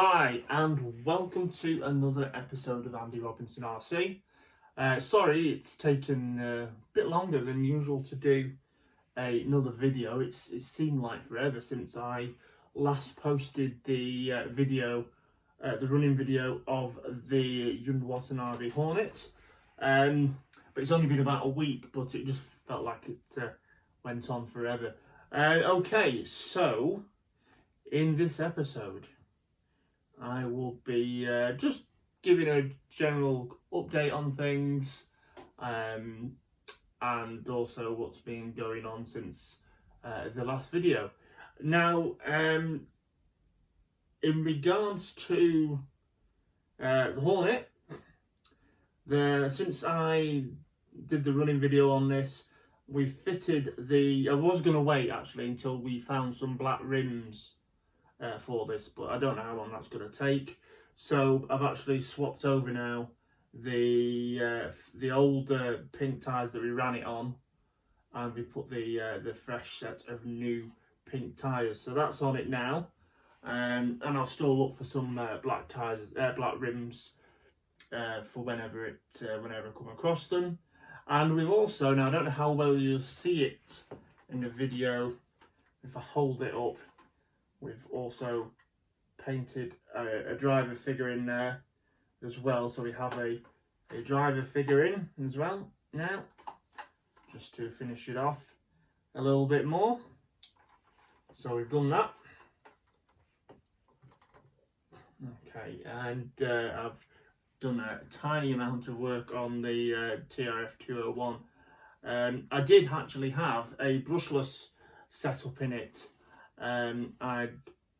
Hi and welcome to another episode of Andy Robinson RC. Sorry it's taken a bit longer than usual to do another video. It seemed like forever since I last posted the the running video of the Jun Watanabe Hornet. But it's only been about a week, but it just felt like it went on forever. Okay, so in this episode I will be just giving a general update on things and also what's been going on since the last video. Now, in regards to the Hornet, since I did the running video on this, we fitted I was going to wait actually until we found some black rims for this, but I don't know how long that's going to take. So I've actually swapped over now the old pink tyres that we ran it on, and we put the fresh set of new pink tyres. So that's on it now, and I'll still look for some black tyres, black rims for whenever I come across them. And we've also, now I don't know how well you'll see it in the video if I hold it up, we've also painted a driver figure in there as well. So we have a driver figure in as well now, just to finish it off a little bit more. So we've done that. Okay, and I've done a tiny amount of work on the TRF201. I did actually have a brushless setup in it. I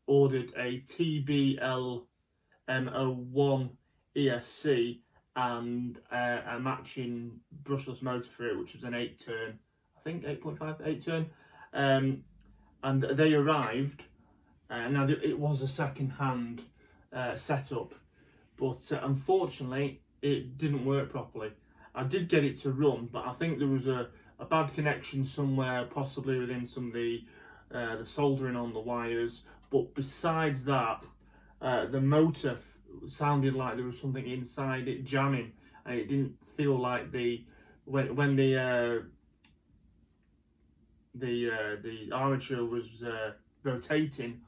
ordered a TBL-M01 ESC and a matching brushless motor for it, which was an 8-turn, I think 8.5, 8-turn, and they arrived. Now it was a second-hand setup, but unfortunately it didn't work properly. I did get it to run, but I think there was a bad connection somewhere, possibly within some of the soldering on the wires. But besides that, the motor sounded like there was something inside it jamming, and it didn't feel like when the armature was rotating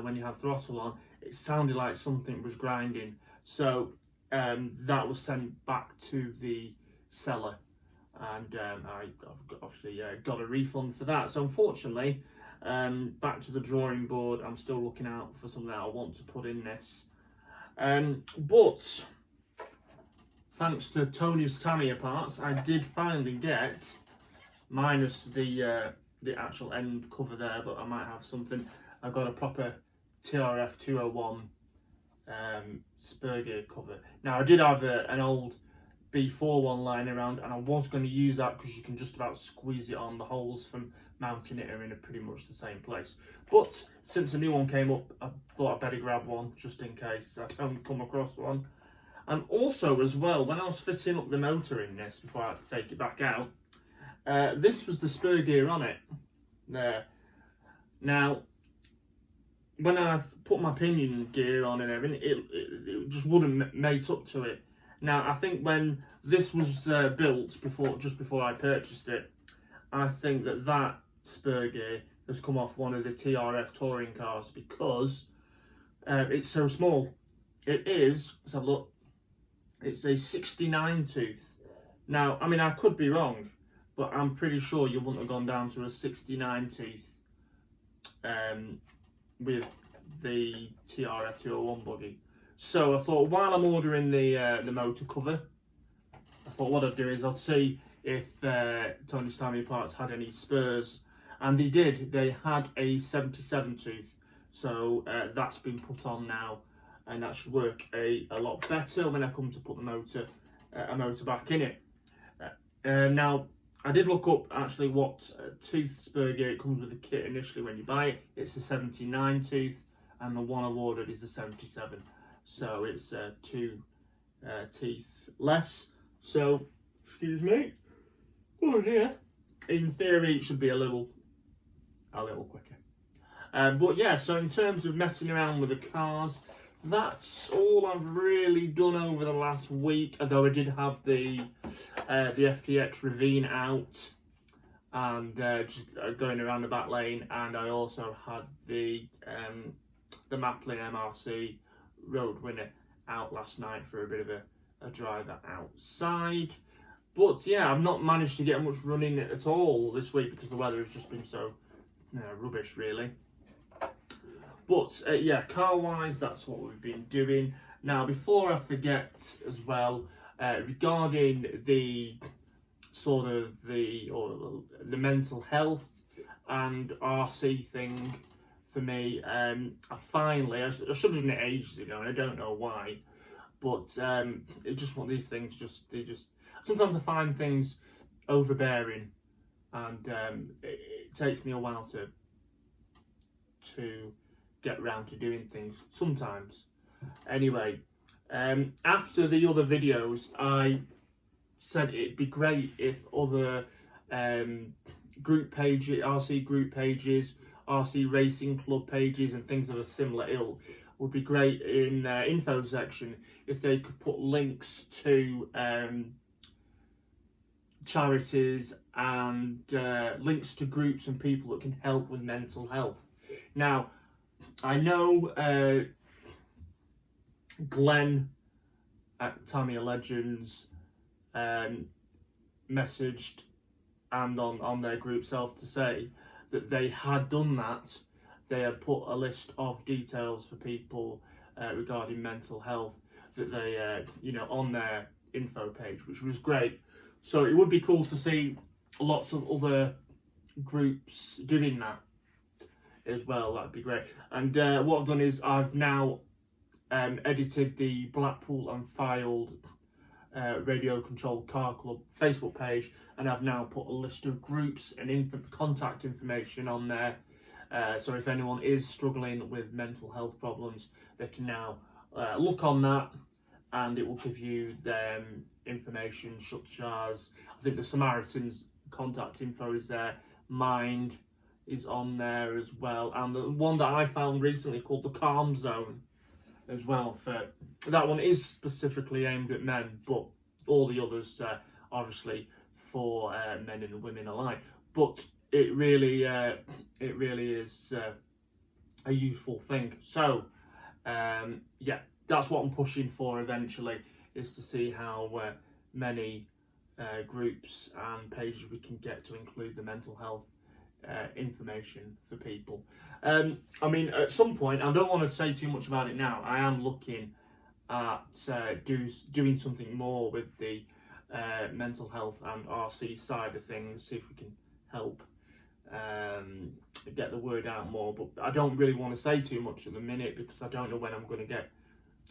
when you had throttle on, it sounded like something was grinding. So that was sent back to the seller, and I obviously got a refund for that. So unfortunately, back to the drawing board. I'm still looking out for something that I want to put in this, but thanks to Tony's Tamiya Parts, I did finally get, minus the actual end cover there, but I might have something. I got a proper TRF201 spur gear cover. Now I did have an old B4 one lying around, and I was going to use that because you can just about squeeze it on. The holes from mounting it are in pretty much the same place. But since a new one came up, I thought I'd better grab one just in case I don't come across one. And also as well, when I was fitting up the motor in this before I had to take it back out, this was the spur gear on it there. Now when I put my pinion gear on and everything, it just wouldn't mate up to it. Now I think when this was built just before I purchased it, I think that spur gear has come off one of the TRF touring cars because it's so small. It is, let's have a look, it's a 69 tooth. Now, I mean, I could be wrong, but I'm pretty sure you wouldn't have gone down to a 69 tooth with the TRF201 buggy. So I thought, while I'm ordering the motor cover, I thought what I'd do is I'd see if Tony's Tamiya Parts had any spurs, and they did. They had a 77 tooth, so that's been put on now, and that should work a lot better when I come to put the motor back in it. Now I did look up actually what tooth spur gear it comes with the kit initially when you buy it. It's a 79 tooth, and the one I've ordered is the 77. So it's 2 teeth less. So, excuse me. Oh dear. In theory, it should be a little quicker. But yeah, so in terms of messing around with the cars, that's all I've really done over the last week, although I did have the FTX Ravine out and just going around the back lane, and I also had the Maplin MRC Road Winner out last night for a bit of a driver outside. But yeah, I've not managed to get much running at all this week because the weather has just been so rubbish, really. But yeah, car-wise, that's what we've been doing. Now, before I forget as well, regarding the sort of the mental health and RC thing for me, I should have done it ages ago, and I don't know why, but it's just one of these things. Sometimes I find things overbearing, and it takes me a while to get round to doing things sometimes. Anyway, after the other videos, I said it'd be great if other group pages, RC group pages, RC racing club pages and things of a similar ilk would be great in info section if they could put links to charities and links to groups and people that can help with mental health. Now, I know Glenn at Tamiya Legends messaged and on their group self to say that they had done that. They had put a list of details for people regarding mental health that they on their info page, which was great. So it would be cool to see lots of other groups doing that as well. That'd be great. And what I've done is I've now edited the Blackpool and Filed Radio Controlled Car Club Facebook page, and I've now put a list of groups and contact information on there. So if anyone is struggling with mental health problems, they can now look on that, and it will give you them information such as, I think the Samaritans contact info is there, Mind is on there as well, and the one that I found recently called the Calm Zone as well. For that one is specifically aimed at men, but all the others obviously for men and women alike. But it really is a useful thing. So yeah, that's what I'm pushing for eventually, is to see how many groups and pages we can get to include the mental health information for people. I mean, at some point, I don't want to say too much about it now, I am looking at doing something more with the mental health and RC side of things, see if we can help get the word out more. But I don't really want to say too much at the minute because I don't know when I'm going to get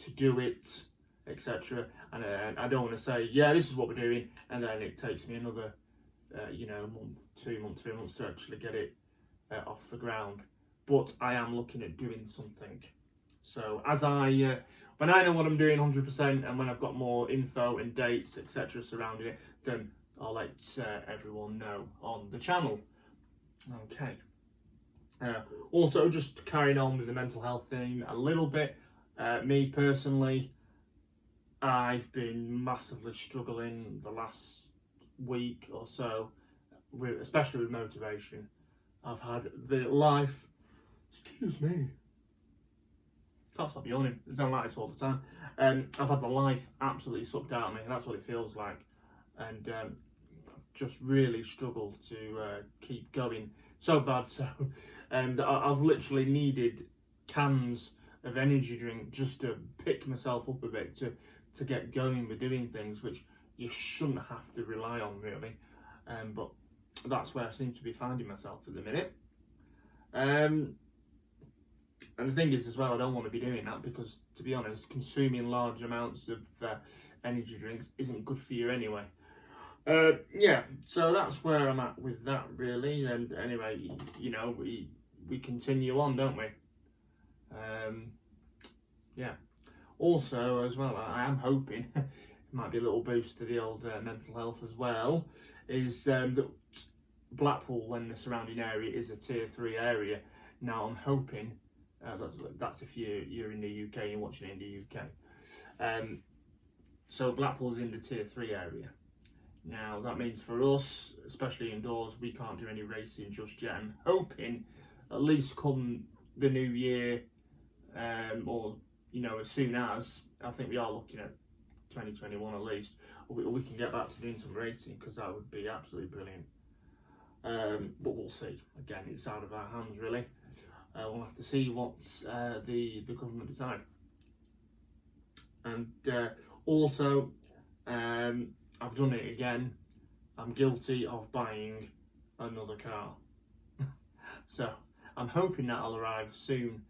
to do it, etc. And I don't want to say, yeah, this is what we're doing, and then it takes me another a month, 2 months, 3 months to actually get it off the ground. But I am looking at doing something. So as when I know what I'm doing 100%, and when I've got more info and dates, etc. surrounding it, then I'll let everyone know on the channel. Okay. Also, just carrying on with the mental health thing a little bit, me personally, I've been massively struggling the last week or so, especially with motivation. I've had the life, excuse me, can't stop yawning, I don't like this all the time. I've had the life absolutely sucked out of me, and that's what it feels like. And I've just really struggled to keep going. So bad so that I've literally needed cans of energy drink just to pick myself up a bit, to get going with doing things, which you shouldn't have to rely on really. But that's where I seem to be finding myself at the minute. And the thing is as well, I don't want to be doing that because, to be honest, consuming large amounts of energy drinks isn't good for you anyway. Yeah, so that's where I'm at with that really. And anyway, we continue on, don't we? Yeah. Also, as well, I am hoping it might be a little boost to the old mental health as well, is that Blackpool and the surrounding area is a tier 3 area. Now I'm hoping That's if you're in the UK, you're watching it in the UK. So Blackpool's in the Tier 3 area. Now that means for us, especially indoors, we can't do any racing just yet. I'm hoping at least come the new year, or as soon as, I think we are looking at 2021 at least, we can get back to doing some racing, because that would be absolutely brilliant. But we'll see. Again, it's out of our hands really. We'll have to see what the government decide. And also, I've done it again. I'm guilty of buying another car. So I'm hoping that'll arrive soon.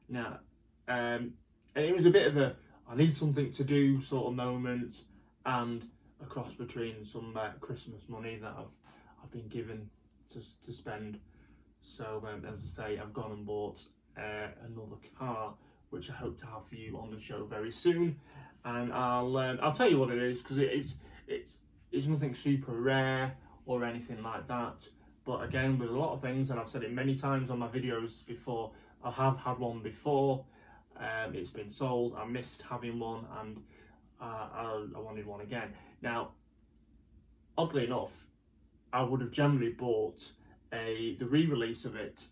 Now, and it was a bit of a I need something to do sort of moment, and a cross between some Christmas money that I've been given to spend. So as I say, I've gone and bought another car, which I hope to have for you on the show very soon. And I'll tell you what it is, because it's nothing super rare or anything like that. But again, with a lot of things, and I've said it many times on my videos before, I have had one before. It's been sold. I missed having one, and I wanted one again. Now, oddly enough, I would have generally bought the re-release of it,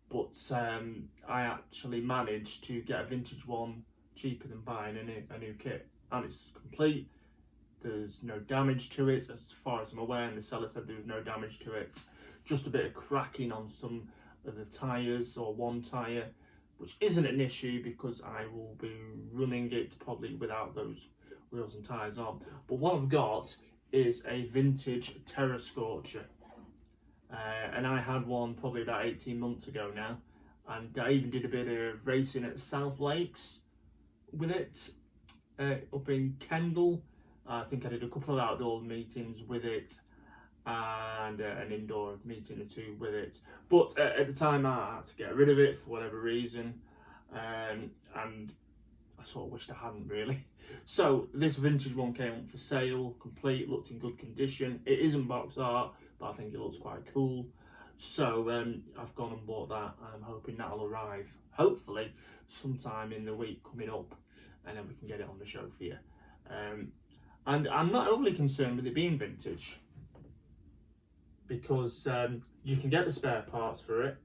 but I actually managed to get a vintage one cheaper than buying a new kit, and it's complete. There's no damage to it as far as I'm aware, and the seller said there was no damage to it. Just a bit of cracking on some of the tyres, or one tyre, which isn't an issue because I will be running it probably without those wheels and tyres on. But what I've got is a vintage Terra Scorcher, and I had one probably about 18 months ago now, and I even did a bit of racing at South Lakes with it up in Kendal. I think I did a couple of outdoor meetings with it, and an indoor meeting or two with it. But at the time I had to get rid of it for whatever reason, and I sort of wished I hadn't really. So this vintage one came up for sale, complete, looked in good condition. It isn't box art, but I think it looks quite cool. So I've gone and bought that, and I'm hoping that'll arrive, hopefully, sometime in the week coming up, and then we can get it on the show for you. And I'm not overly concerned with it being vintage, because you can get the spare parts for it,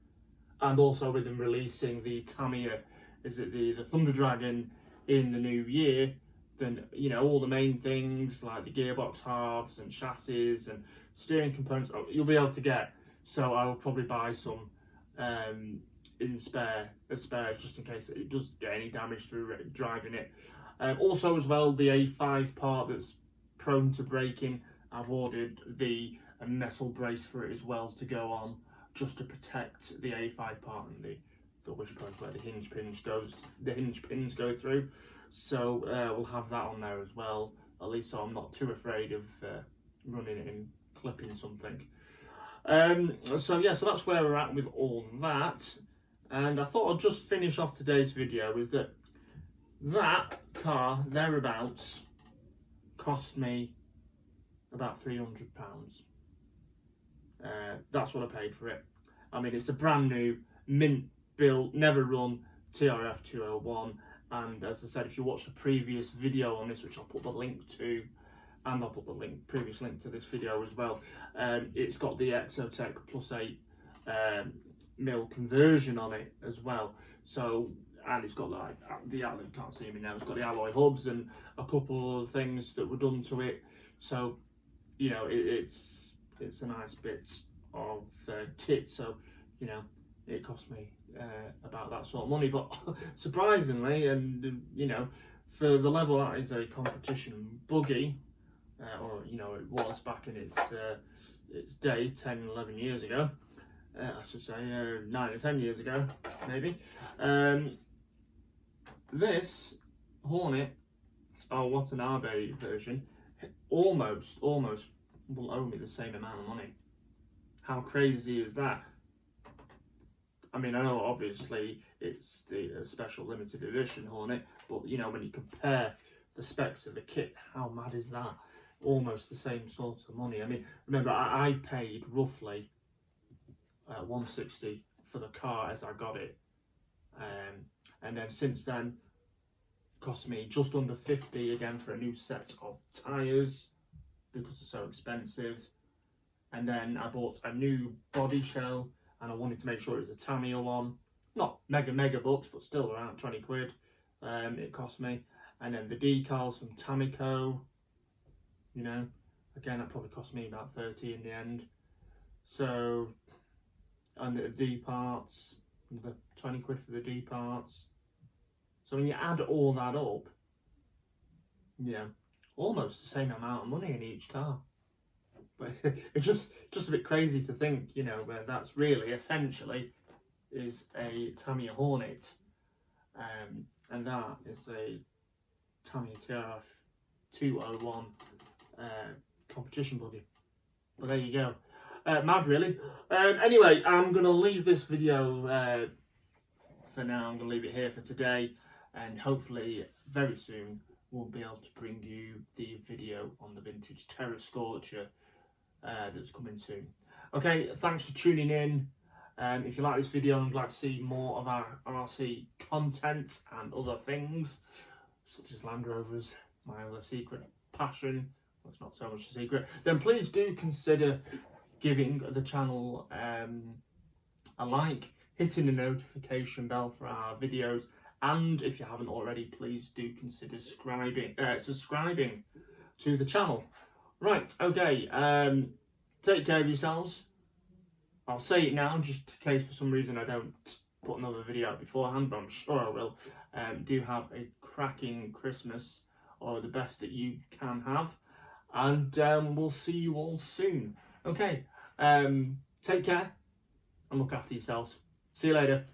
and also with them releasing the Tamiya, the Thunder Dragon in the new year, then all the main things like the gearbox halves and chassis and steering components you'll be able to get. So I will probably buy some in spares, just in case it does get any damage through driving it. Also as well, the A5 part that's prone to breaking, I've ordered a metal brace for it as well to go on, just to protect the A5 part and the wishbones where the hinge pins go through. So we'll have that on there as well, at least so I'm not too afraid of running it and clipping something. So that's where we're at with all that. And I thought I'd just finish off today's video with that car thereabouts cost me about £300. That's what I paid for it. I mean, it's a brand new, mint built, never run TRF201, and as I said, if you watch the previous video on this, which I'll put the link to, and I'll put the previous link to this video as well, it's got the Exotech +8 mil conversion on it as well. So, and it's got like the alloy, you can't see me now, it's got the alloy hubs and a couple of things that were done to it. So it's a nice bit of kit. So it cost me about that sort of money, but surprisingly, and for the level that is a competition buggy, or it was back in its day 10-11 years ago, I should say 9 or 10 years ago maybe. This Hornet Watanabe version almost will owe me the same amount of money. How crazy is that? I mean, I know obviously it's the special limited edition Hornet, but when you compare the specs of the kit, how mad is that? Almost the same sort of money. I mean, remember, I paid roughly 160 for the car as I got it, And then since then, it cost me just under 50 again for a new set of tyres because they're so expensive. And then I bought a new body shell, and I wanted to make sure it was a Tamiya one. Not mega bucks, but still around 20 quid it cost me. And then the decals from Tamico, you know, again, that probably cost me about 30 in the end. So, and the D parts, the 20 quid for the D parts. So when you add all that up, you know, almost the same amount of money in each car. But it's just a bit crazy to think, you know, where that's really essentially is a Tamiya Hornet, and that is a Tamiya TRF201 competition buggy. But there you go. Mad, really. Anyway, I'm going to leave this video for now. I'm going to leave it here for today, and hopefully very soon we'll be able to bring you the video on the vintage Terra Scorcher that's coming soon. Okay, thanks for tuning in. If you like this video and would like to see more of our RC content and other things, such as Land Rovers, my other secret passion, well, it's not so much a secret, then please do consider giving the channel a like, hitting the notification bell for our videos, and if you haven't already, please do consider subscribing to the channel. Right, okay, take care of yourselves. I'll say it now, just in case for some reason I don't put another video out beforehand, but I'm sure I will. Do have a cracking Christmas, or the best that you can have, and we'll see you all soon. Okay, take care and look after yourselves. See you later.